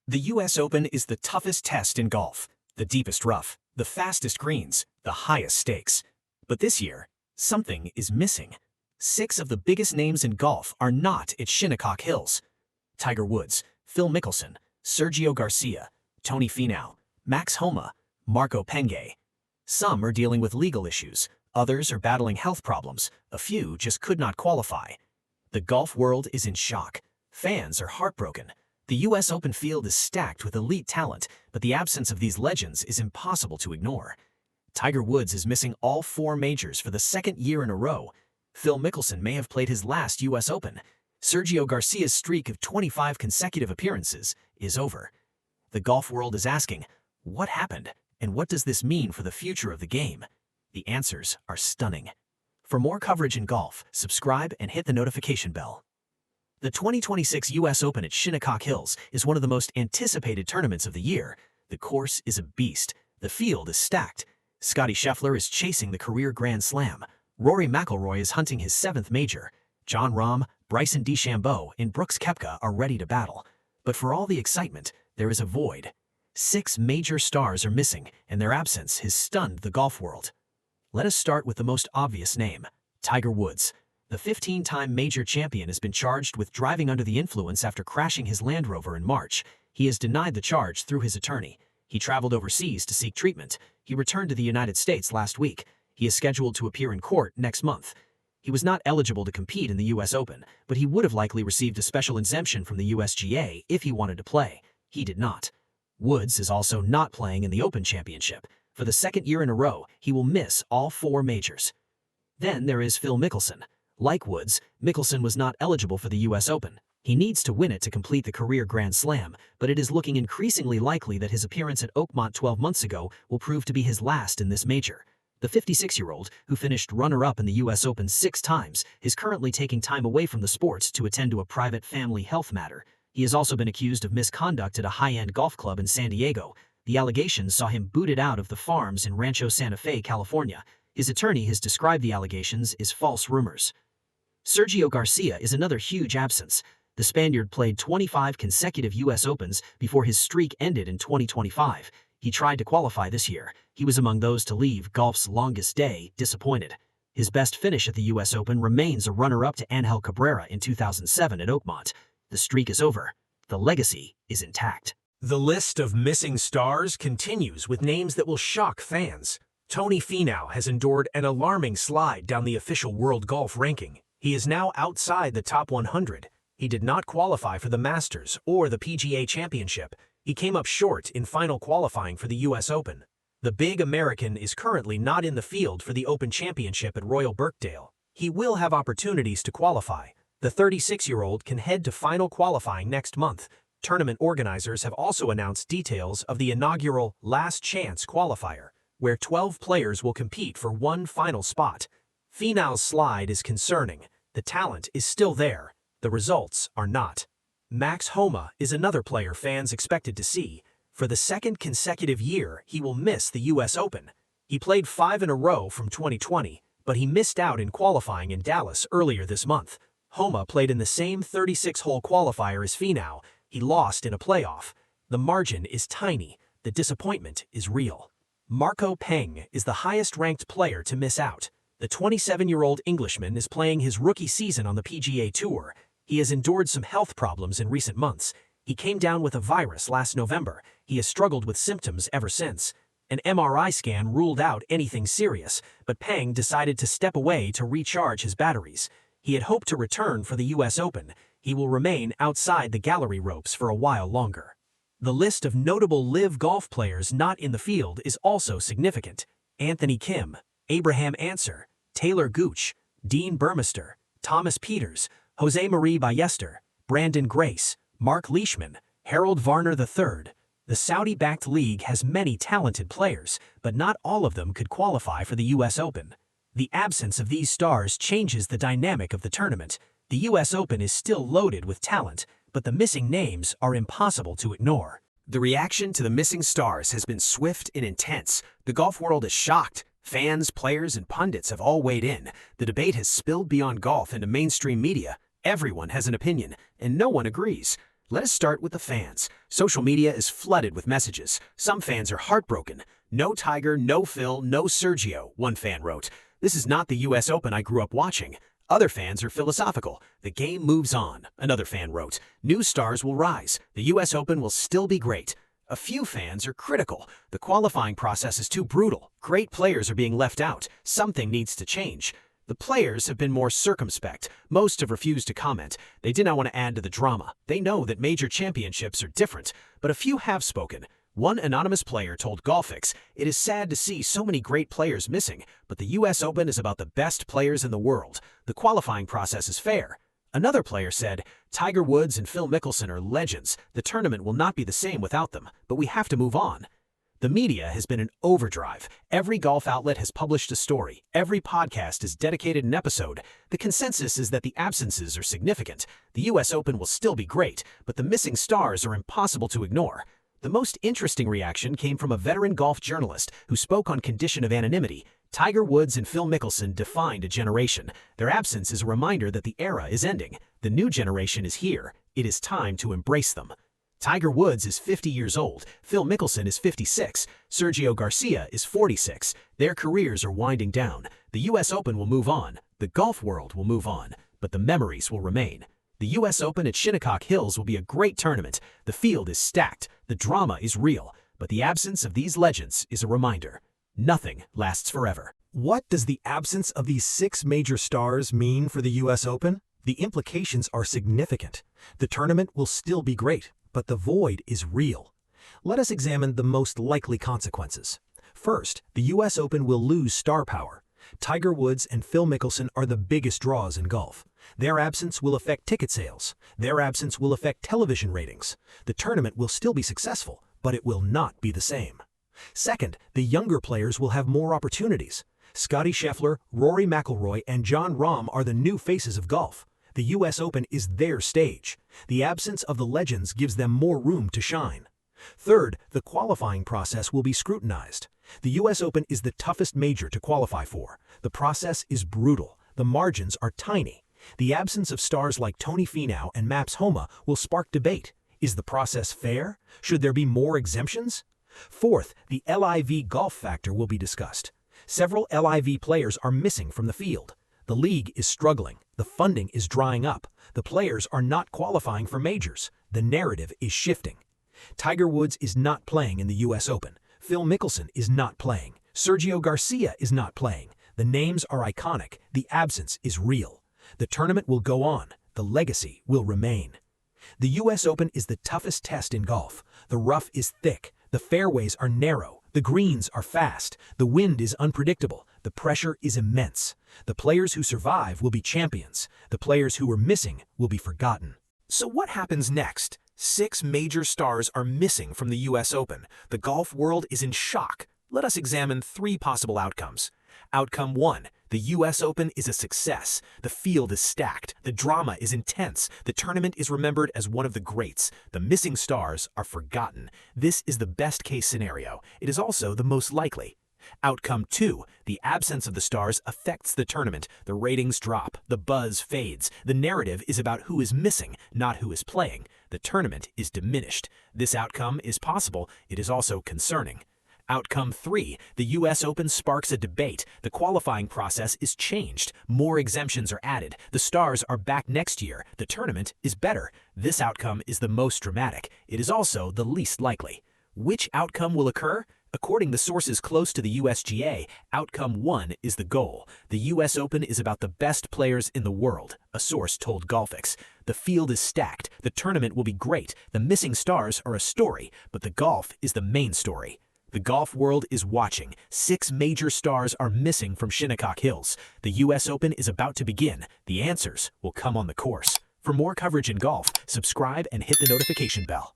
The US Open is the toughest test in golf. The deepest rough, the fastest greens, the highest stakes. But this year, something is missing. 6 of the biggest names in golf are not at Shinnecock Hills. Tiger Woods, Phil Mickelson, Sergio García, Tony Finau, Max Homa, Marco Penge. Some are dealing with legal issues, others are battling health problems, a few just could not qualify. The golf world is in shock. Fans are heartbroken. The US Open field is stacked with elite talent, but the absence of these legends is impossible to ignore. Tiger Woods is missing all 4 majors for the second year in a row. Phil Mickelson may have played his last US Open. Sergio Garcia's streak of 25 consecutive appearances is over. The golf world is asking, what happened, and what does this mean for the future of the game? The answers are stunning. For more coverage in golf, subscribe and hit the notification bell. The 2026 US Open at Shinnecock Hills is one of the most anticipated tournaments of the year. The course is a beast. The field is stacked. Scottie Scheffler is chasing the career Grand Slam. Rory McIlroy is hunting his 7th major. Jon Rahm, Bryson DeChambeau, and Brooks Koepka are ready to battle. But for all the excitement, there is a void. 6 major stars are missing, and their absence has stunned the golf world. Let us start with the most obvious name, Tiger Woods. The 15-time major champion has been charged with driving under the influence after crashing his Land Rover in March. He has denied the charge through his attorney. He traveled overseas to seek treatment. He returned to the United States last week. He is scheduled to appear in court next month. He was not eligible to compete in the US Open, but he would have likely received a special exemption from the USGA if he wanted to play. He did not. Woods is also not playing in the Open Championship. For the second year in a row, he will miss all 4 majors. Then there is Phil Mickelson. Like Woods, Mickelson was not eligible for the US Open. He needs to win it to complete the career Grand Slam, but it is looking increasingly likely that his appearance at Oakmont 12 months ago will prove to be his last in this major. The 56-year-old, who finished runner-up in the US Open 6 times, is currently taking time away from the sports to attend to a private family health matter. He has also been accused of misconduct at a high-end golf club in San Diego. The allegations saw him booted out of the farms in Rancho Santa Fe, California. His attorney has described the allegations as false rumors. Sergio García is another huge absence. The Spaniard played 25 consecutive US Opens before his streak ended in 2025. He tried to qualify this year. He was among those to leave golf's longest day disappointed. His best finish at the US Open remains a runner-up to Angel Cabrera in 2007 at Oakmont. The streak is over. The legacy is intact. The list of missing stars continues with names that will shock fans. Tony Finau has endured an alarming slide down the official world golf ranking. He is now outside the top 100. He did not qualify for the Masters or the PGA Championship. He came up short in final qualifying for the US Open. The big American is currently not in the field for the Open Championship at Royal Birkdale. He will have opportunities to qualify. The 36-year-old can head to final qualifying next month. Tournament organizers have also announced details of the inaugural Last Chance qualifier, where 12 players will compete for one final spot. Finau's slide is concerning. The talent is still there. The results are not. Max Homa is another player fans expected to see. For the second consecutive year, he will miss the US Open. He played 5 in a row from 2020, but he missed out in qualifying in Dallas earlier this month. Homa played in the same 36-hole qualifier as Finau. He lost in a playoff. The margin is tiny. The disappointment is real. Marco Penge is the highest-ranked player to miss out. The 27-year-old Englishman is playing his rookie season on the PGA Tour. He has endured some health problems in recent months. He came down with a virus last November. He has struggled with symptoms ever since. An MRI scan ruled out anything serious, but Penge decided to step away to recharge his batteries. He had hoped to return for the US Open. He will remain outside the gallery ropes for a while longer. The list of notable LIV golf players not in the field is also significant. Anthony Kim, Abraham Ancer, Taylor Gooch, Dean Burmester, Thomas Pieters, Jose Marie Ballester, Brandon Grace, Mark Leishman, Harold Varner III. The Saudi-backed league has many talented players, but not all of them could qualify for the US Open. The absence of these stars changes the dynamic of the tournament. The US Open is still loaded with talent, but the missing names are impossible to ignore. The reaction to the missing stars has been swift and intense. The golf world is shocked. Fans, players, and pundits have all weighed in. The debate has spilled beyond golf into mainstream media. Everyone has an opinion, and no one agrees. Let us start with the fans. Social media is flooded with messages. Some fans are heartbroken. "No Tiger, no Phil, no Sergio," one fan wrote. "This is not the US Open I grew up watching." Other fans are philosophical. "The game moves on," another fan wrote. "New stars will rise. The US Open will still be great." A few fans are critical. "The qualifying process is too brutal. Great players are being left out. Something needs to change." The players have been more circumspect. Most have refused to comment. They did not want to add to the drama. They know that major championships are different, but a few have spoken. One anonymous player told Golfix, "It is sad to see so many great players missing, but the US Open is about the best players in the world. The qualifying process is fair." Another player said, "Tiger Woods and Phil Mickelson are legends. The tournament will not be the same without them, but we have to move on." The media has been in overdrive. Every golf outlet has published a story. Every podcast has dedicated an episode. The consensus is that the absences are significant. The US Open will still be great, but the missing stars are impossible to ignore. The most interesting reaction came from a veteran golf journalist who spoke on condition of anonymity. "Tiger Woods and Phil Mickelson defined a generation. Their absence is a reminder that the era is ending. The new generation is here. It is time to embrace them." Tiger Woods is 50 years old. Phil Mickelson is 56. Sergio García is 46. Their careers are winding down. The US Open will move on. The golf world will move on. But the memories will remain. The US Open at Shinnecock Hills will be a great tournament. The field is stacked. The drama is real. But the absence of these legends is a reminder. Nothing lasts forever. What does the absence of these 6 major stars mean for the US Open? The implications are significant. The tournament will still be great, but the void is real. Let us examine the most likely consequences. First, the US Open will lose star power. Tiger Woods and Phil Mickelson are the biggest draws in golf. Their absence will affect ticket sales. Their absence will affect television ratings. The tournament will still be successful, but it will not be the same. Second, the younger players will have more opportunities. Scottie Scheffler, Rory McIlroy, and Jon Rahm are the new faces of golf. The US Open is their stage. The absence of the legends gives them more room to shine. Third, the qualifying process will be scrutinized. The US Open is the toughest major to qualify for. The process is brutal. The margins are tiny. The absence of stars like Finau and Max Homa will spark debate. Is the process fair? Should there be more exemptions? Fourth, the LIV golf factor will be discussed. Several LIV players are missing from the field. The league is struggling. The funding is drying up. The players are not qualifying for majors. The narrative is shifting. Tiger Woods is not playing in the US Open. Phil Mickelson is not playing. Sergio Garcia is not playing. The names are iconic. The absence is real. The tournament will go on. The legacy will remain. The US Open is the toughest test in golf. The rough is thick. The fairways are narrow. The greens are fast. The wind is unpredictable. The pressure is immense. The players who survive will be champions. The players who were missing will be forgotten. So what happens next? 6 major stars are missing from the US Open. The golf world is in shock. Let us examine 3 possible outcomes. Outcome 1. The US Open is a success. The field is stacked. The drama is intense. The tournament is remembered as one of the greats. The missing stars are forgotten. This is the best-case scenario. It is also the most likely. Outcome 2. The absence of the stars affects the tournament. The ratings drop. The buzz fades. The narrative is about who is missing, not who is playing. The tournament is diminished. This outcome is possible. It is also concerning. Outcome 3. The US Open sparks a debate. The qualifying process is changed. More exemptions are added. The stars are back next year. The tournament is better. This outcome is the most dramatic. It is also the least likely. Which outcome will occur? According to sources close to the USGA, outcome 1 is the goal. The US Open is about the best players in the world, a source told Golfix. The field is stacked. The tournament will be great. The missing stars are a story, but the golf is the main story. The golf world is watching. 6 major stars are missing from Shinnecock Hills. The US Open is about to begin. The answers will come on the course. For more coverage in golf, subscribe and hit the notification bell.